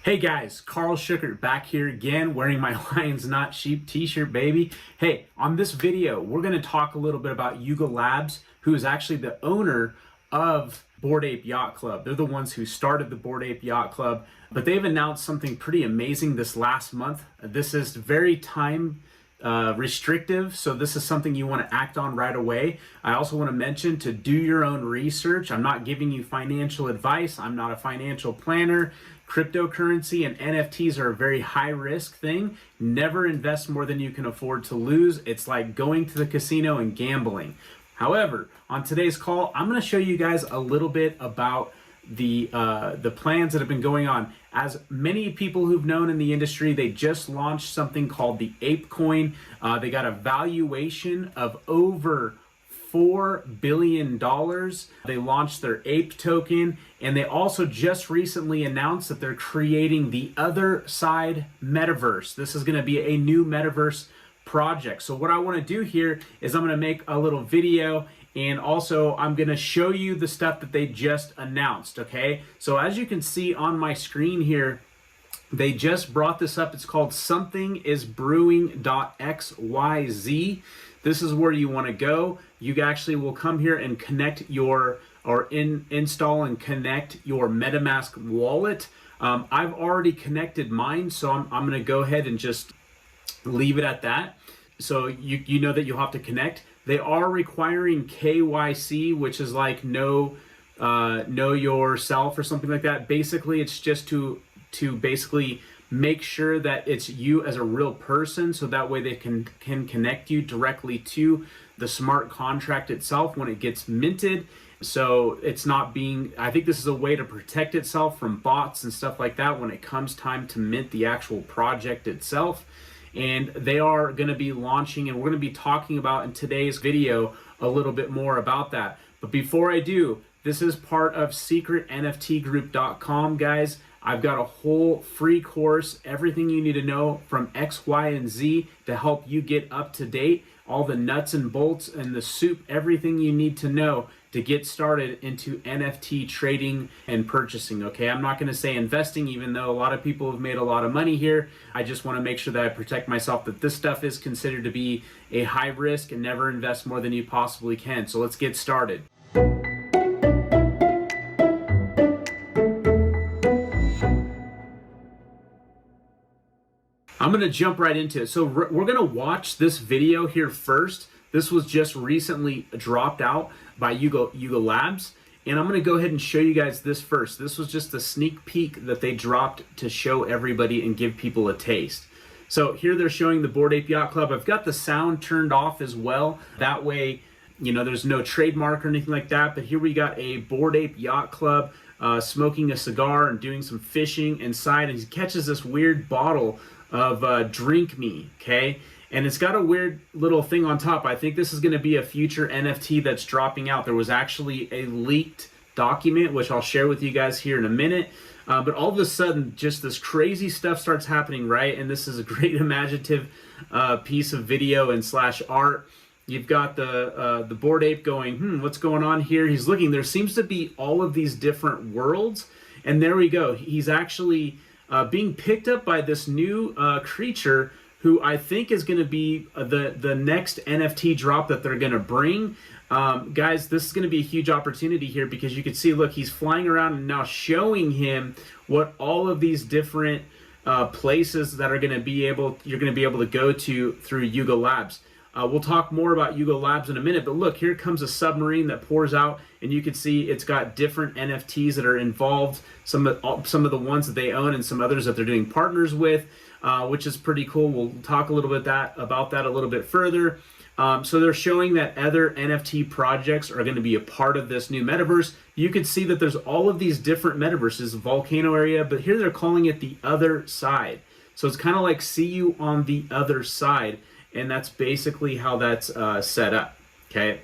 Hey guys, Karl Schuckert back here again wearing my Lions Not Sheep t-shirt, baby. Hey, on this video, we're going to talk a little bit about Yuga Labs, who is actually the owner of Bored Ape Yacht Club. They're the ones who started the Bored Ape Yacht Club, but they've announced something pretty amazing this last month. This is very time restrictive, so this is something you want to act on right away. I also want to mention to do your own research. I'm not giving you financial advice. I'm not a financial planner. Cryptocurrency and NFTs are a very high risk thing. Never invest more than you can afford to lose. It's like going to the casino and gambling. However, on today's call, I'm going to show you guys a little bit about the plans that have been going on. As many people who've known in the industry, they just launched something called the Ape Coin. They got a valuation of over $4 billion. They launched their Ape token, and they also just recently announced that they're creating the Other Side Metaverse. This is going to be a new Metaverse project. So what I want to do here is I'm going to make a little video, and also I'm going to show you the stuff that they just announced, okay? So as you can see on my screen here, they just brought this up. It's called somethingIsBrewing.xyz. This is where you want to go. You actually will come here and connect your, install and connect your MetaMask wallet. I've already connected mine, so I'm going to go ahead and just leave it at that. So you know that you'll have to connect. They are requiring KYC, which is like know yourself or something like that. Basically, it's just to basically make sure that it's you as a real person, so that way they can connect you directly to the smart contract itself when it gets minted. So it's not being, I think this is a way to protect itself from bots and stuff like that when it comes time to mint the actual project itself. And they are going to be launching, and we're going to be talking about in today's video a little bit more about that. But before I do, this is part of secretnftgroup.com, guys. I've got a whole free course, everything you need to know from X, Y, and Z to help you get up to date, all the nuts and bolts and the soup, everything you need to know to get started into NFT trading and purchasing, okay? I'm not gonna say investing, even though a lot of people have made a lot of money here. I just wanna make sure that I protect myself, that this stuff is considered to be a high risk, and never invest more than you possibly can. So let's get started. I'm going to jump right into it. So we're going to watch this video here first. This was just recently dropped out by Yuga Labs. And I'm going to go ahead and show you guys this first. This was just a sneak peek that they dropped to show everybody and give people a taste. So here they're showing the Bored Ape Yacht Club. I've got the sound turned off as well. That way, you know, there's no trademark or anything like that. But here we got a Bored Ape Yacht Club smoking a cigar and doing some fishing inside. And he catches this weird bottle of Drink Me, okay? And it's got a weird little thing on top. I think this is going to be a future NFT that's dropping out. There was actually a leaked document, which I'll share with you guys here in a minute. But all of a sudden, just this crazy stuff starts happening, right? And this is a great imaginative piece of video and slash art. You've got the Bored Ape going, what's going on here? He's looking. There seems to be all of these different worlds. And there we go. He's actually being picked up by this new creature, who I think is going to be the next NFT drop that they're going to bring. Guys, this is going to be a huge opportunity here, because you can see, look, he's flying around and now showing him what all of these different places that are going to be able, you're going to be able to go to through Yuga Labs. We'll talk more about Yuga Labs in a minute, but look, here comes a submarine that pours out, and you can see it's got different NFTs that are involved, some of the ones that they own and some others that they're doing partners with, which is pretty cool. We'll talk a little bit about that a little bit further. So they're showing that other NFT projects are going to be a part of this new metaverse. You can see that there's all of these different metaverses, volcano area, but here they're calling it the Other Side. So it's kind of like see you on the other side. And that's basically how that's set up, okay?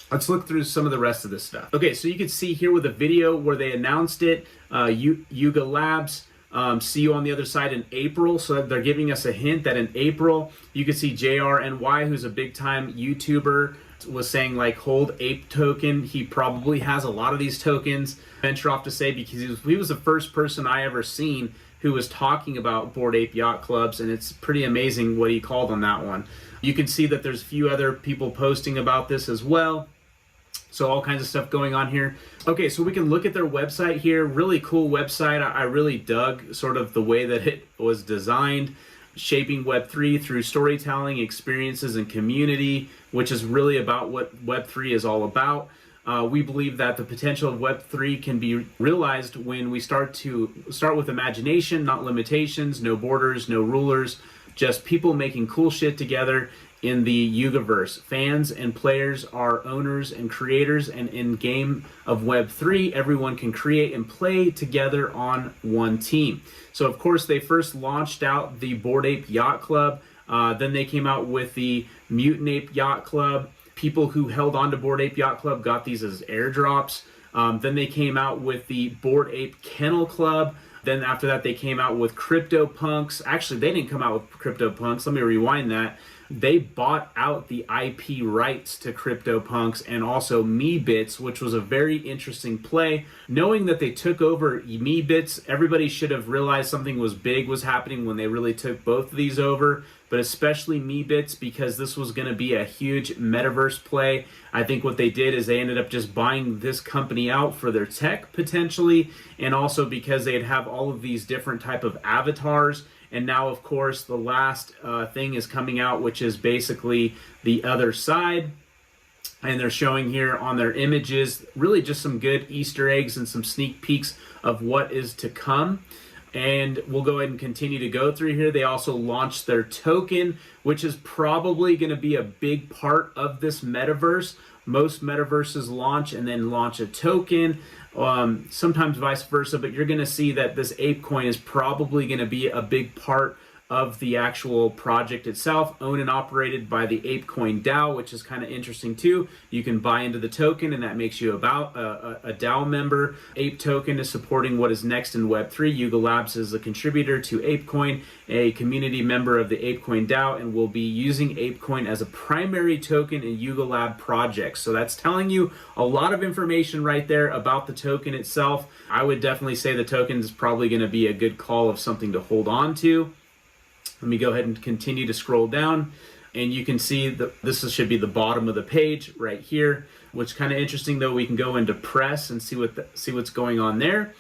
Let's look through some of the rest of this stuff. Okay, so you can see here with a video where they announced it, Yuga Labs, see you on the other side in April. So they're giving us a hint that in April, you can see JRNY, who's a big time YouTuber, was saying like hold Ape token. He probably has a lot of these tokens. Venture off to say, because he was the first person I ever seen who was talking about Bored Ape Yacht Clubs, and it's pretty amazing what he called on that one. You can see that there's a few other people posting about this as well. So all kinds of stuff going on here. Okay, so we can look at their website here. Really cool website. I really dug sort of the way that it was designed. Shaping Web3 through storytelling, experiences, and community, which is really about what Web3 is all about. We believe that the potential of Web3 can be realized when we start with imagination, not limitations, no borders, no rulers, just people making cool shit together in the Yugaverse. Fans and players are owners and creators, and in game of Web3, everyone can create and play together on one team. So of course they first launched out the Bored Ape Yacht Club, then they came out with the Mutant Ape Yacht Club. People who held on to Bored Ape Yacht Club got these as airdrops. Then they came out with the Bored Ape Kennel Club. Then after that they came out with Crypto Punks. Actually, they didn't come out with Crypto Punks. Let me rewind that. They bought out the IP rights to Crypto Punks and also MeeBits, which was a very interesting play. Knowing that they took over MeeBits, everybody should have realized something was big was happening when they really took both of these over, but especially MeeBits, because this was going to be a huge metaverse play. I think what they did is they ended up just buying this company out for their tech potentially, and also because they'd have all of these different type of avatars. And now, of course, the last thing is coming out, which is basically the Other Side. And they're showing here on their images really just some good Easter eggs and some sneak peeks of what is to come. And we'll go ahead and continue to go through here. They also launched their token, which is probably going to be a big part of this metaverse. Most metaverses launch and then launch a token. Sometimes vice versa, but you're going to see that this Ape Coin is probably going to be a big part of the actual project itself, owned and operated by the Ape Coin DAO, which is kind of interesting too. You can buy into the token, and that makes you about a DAO member. Ape Token is supporting what is next in Web3. Yuga Labs is a contributor to Ape Coin, a community member of the Ape Coin DAO, and will be using Ape Coin as a primary token in Yuga Lab projects. So that's telling you a lot of information right there about the token itself. I would definitely say the token is probably going to be a good call of something to hold on to. Let me go ahead and continue to scroll down, and you can see that this should be the bottom of the page right here, which is kind of interesting. Though we can go into press and see what's going on there.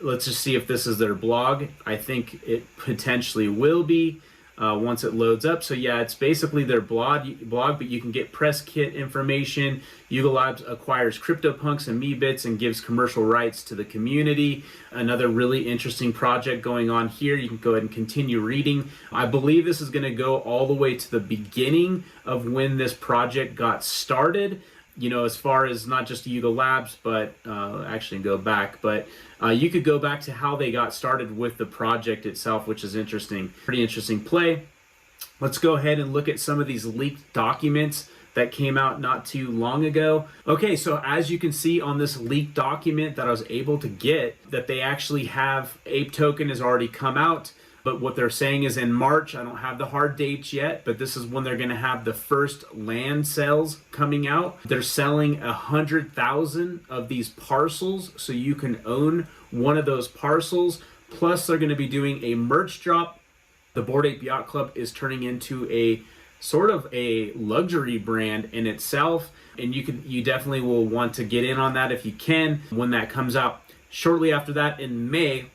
Let's just see if this is their blog. I think it potentially will be once it loads up. So yeah, it's basically their blog, but you can get press kit information. Yuga Labs acquires Crypto Punks and MeeBits and gives commercial rights to the community. Another really interesting project going on here. You can go ahead and continue reading. I believe this is going to go all the way to the beginning of when this project got started. You know, as far as not just Yuga Labs, but actually go back, but you could go back to how they got started with the project itself, which is interesting. Pretty interesting play. Let's go ahead and look at some of these leaked documents that came out not too long ago. Okay, so as you can see on this leaked document that I was able to get, that they actually have Ape Token has already come out. But what they're saying is in March. I don't have the hard dates yet, but this is when they're going to have the first land sales coming out. They're selling 100,000 of these parcels, so you can own one of those parcels. Plus, they're going to be doing a merch drop. The Bored Ape Yacht Club is turning into a sort of a luxury brand in itself, and you definitely will want to get in on that if you can when that comes out. Shortly after that, in May,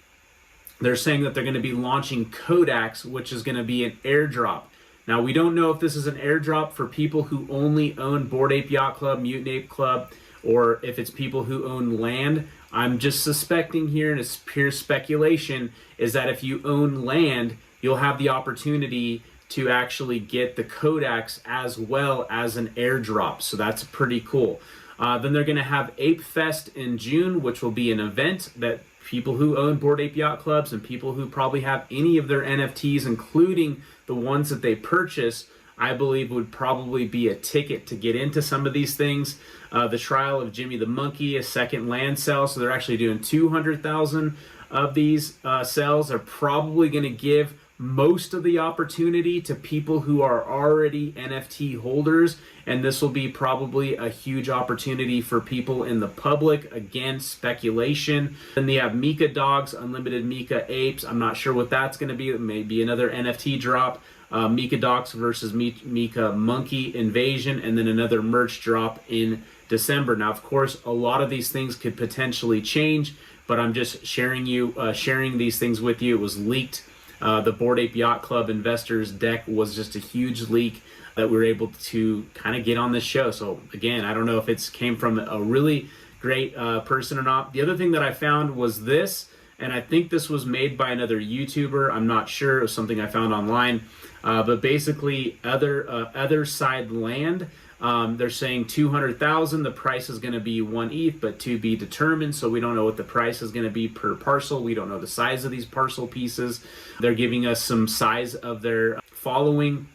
they're saying that they're going to be launching Kodaks, which is going to be an airdrop. Now, we don't know if this is an airdrop for people who only own Bored Ape Yacht Club, Mutant Ape Club, or if it's people who own land. I'm just suspecting here, and it's pure speculation, is that if you own land, you'll have the opportunity to actually get the Kodaks as well as an airdrop. So that's pretty cool. Then they're going to have Ape Fest in June, which will be an event that people who own Bored Ape Yacht Clubs and people who probably have any of their NFTs, including the ones that they purchase, I believe would probably be a ticket to get into some of these things. The trial of Jimmy the Monkey, a second land sale, so they're actually doing 200,000 of these sales. They're probably going to give most of the opportunity to people who are already NFT holders, and this will be probably a huge opportunity for people in the public. Again, speculation. Then they have Mika dogs, unlimited Mika apes. I'm not sure what that's going to be. It may be another NFT drop. Mika dogs versus Mika monkey invasion, and then another merch drop in December. Now, of course, a lot of these things could potentially change, but I'm just sharing these things with you. It was leaked. The Bored Ape Yacht Club investors deck was just a huge leak that we were able to kind of get on this show. So again, I don't know if it's came from a really great person or not. The other thing that I found was this, and I think this was made by another YouTuber. I'm not sure. It was something I found online. But basically, Other Side Land. They're saying 200,000. The price is going to be 1 ETH, but to be determined. So we don't know what the price is going to be per parcel. We don't know the size of these parcel pieces. They're giving us some size of their following.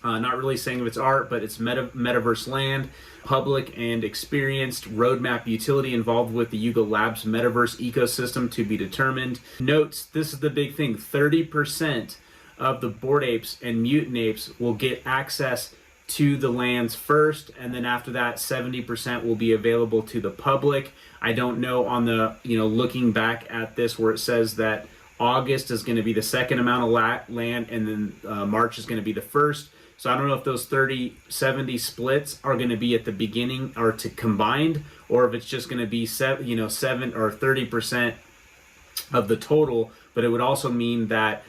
Not really saying if it's art, but it's Metaverse Land, public and experienced roadmap utility involved with the Yuga Labs Metaverse ecosystem to be determined. Notes, this is the big thing, 30% of the Bored Apes and Mutant Apes will get access to the lands first, and then after that 70% will be available to the public. I don't know on the, looking back at this where it says that August is going to be the second amount of land, and then March is going to be the first. So I don't know if those 30-70 splits are going to be at the beginning or to combined, or if it's just going to be 7 or 30% of the total. But it would also mean that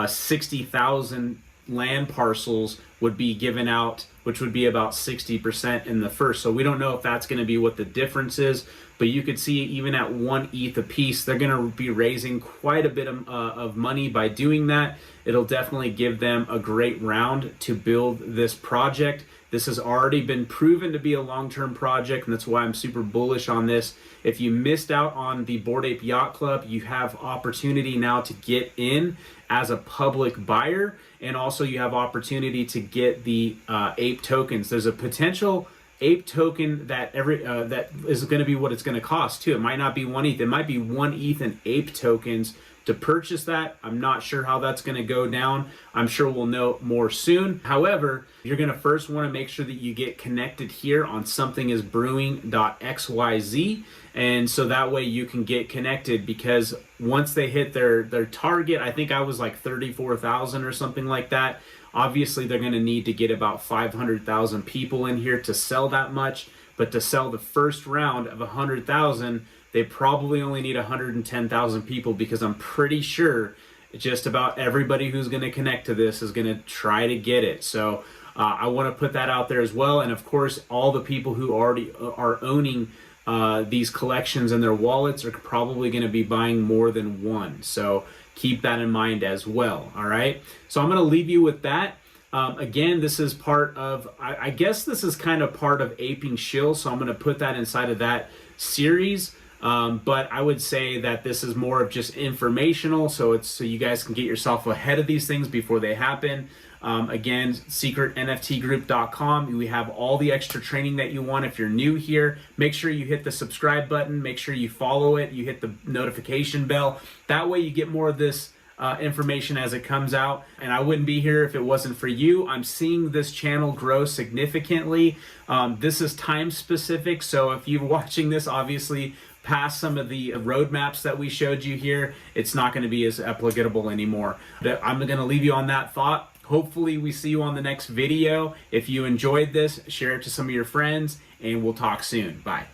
60,000 land parcels would be given out, which would be about 60% in the first. So we don't know if that's going to be what the difference is, but you could see even at 1 ETH a piece, they're going to be raising quite a bit of money by doing that. It'll definitely give them a great round to build this project. This has already been proven to be a long-term project, and that's why I'm super bullish on this. If you missed out on the Bored Ape Yacht Club, you have opportunity now to get in as a public buyer, and also you have opportunity to get the ape tokens. There's a potential ape token that that is going to be what it's going to cost too. It might not be 1 ETH. It might be 1 ETH in ape tokens to purchase that. I'm not sure how that's going to go down. I'm sure we'll know more soon. However, you're going to first want to make sure that you get connected here on somethingisbrewing.xyz, and so that way you can get connected, because once they hit their target, I think I was like 34,000 or something like that. Obviously, they're going to need to get about 500,000 people in here to sell that much, but to sell the first round of 100,000, they probably only need 110,000 people, because I'm pretty sure just about everybody who's going to connect to this is going to try to get it. So I want to put that out there as well. And of course, all the people who already are owning these collections in their wallets are probably going to be buying more than one. So keep that in mind as well. All right. So I'm going to leave you with that. Again, this is part of, I guess this is kind of part of Aping Shill. So I'm going to put that inside of that series. But I would say that this is more of just informational, so it's so you guys can get yourself ahead of these things before they happen. Again, secretnftgroup.com. We have all the extra training that you want. If you're new here, make sure you hit the subscribe button. Make sure you follow it. You hit the notification bell. That way you get more of this information as it comes out. And I wouldn't be here if it wasn't for you. I'm seeing this channel grow significantly. This is time specific, so if you're watching this, obviously, past some of the roadmaps that we showed you here, it's not going to be as applicable anymore. But I'm going to leave you on that thought. Hopefully we see you on the next video. If you enjoyed this, share it to some of your friends, and we'll talk soon. Bye.